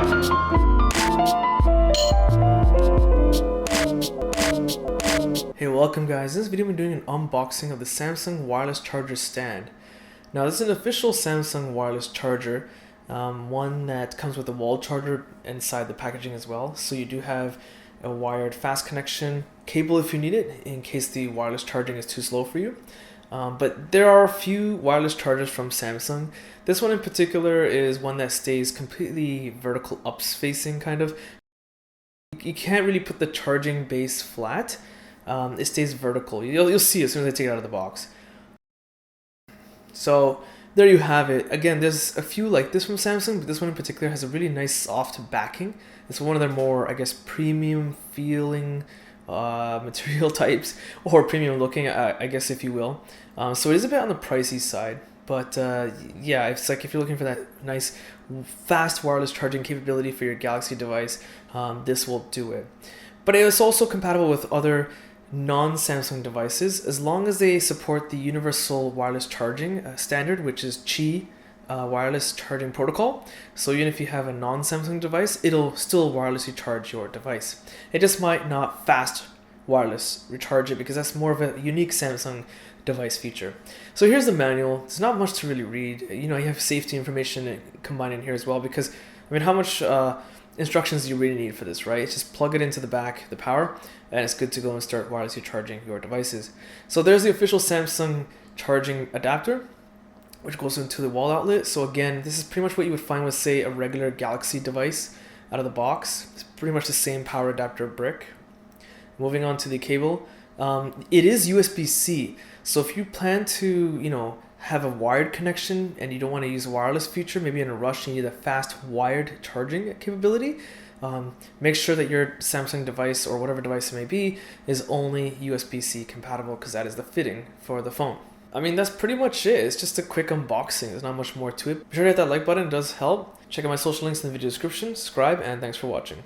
Hey, welcome guys. In this video I'm doing an unboxing of the Samsung wireless charger stand. Now this is an official Samsung wireless charger, one that comes with a wall charger inside the packaging as well. So you do have a wired fast connection cable if you need it, in case the wireless charging is too slow for you. But there are a few wireless chargers from Samsung. This one in particular is one that stays completely vertical ups facing kind of. You can't really put the charging base flat. It stays vertical. You'll see as soon as I take it out of the box. So there you have it. Again, there's a few like this from Samsung, but this one in particular has a really nice soft backing. It's one of their more, I guess, premium feeling material types, or premium looking, I guess, if you will. So it is a bit on the pricey side, but yeah, it's like if you're looking for that nice fast wireless charging capability for your Galaxy device, this will do it. But it is also compatible with other non-Samsung devices as long as they support the universal wireless charging standard, which is Qi wireless charging protocol. So even if you have a non-Samsung device, it'll still wirelessly charge your device. It just might not fast wireless recharge it, because that's more of a unique Samsung device feature. So here's the manual. There's not much to really read. You know, you have safety information combined in here as well, because I mean, how much instructions do you really need for this, right? Just plug it into the back, the power, and it's good to go and start wirelessly charging your devices. So there's the official Samsung charging adapter, which goes into the wall outlet. So again, this is pretty much what you would find with, say, a regular Galaxy device out of the box. It's pretty much the same power adapter brick. Moving on to the cable, it is USB-C. So if you plan to, you know, have a wired connection and you don't want to use a wireless feature, maybe in a rush you need a fast wired charging capability, make sure that your Samsung device or whatever device it may be is only USB-C compatible, because that is the fitting for the phone. I mean, that's pretty much it. It's just a quick unboxing. There's not much more to it. Be sure to hit that like button. It does help. Check out my social links in the video description. Subscribe, and thanks for watching.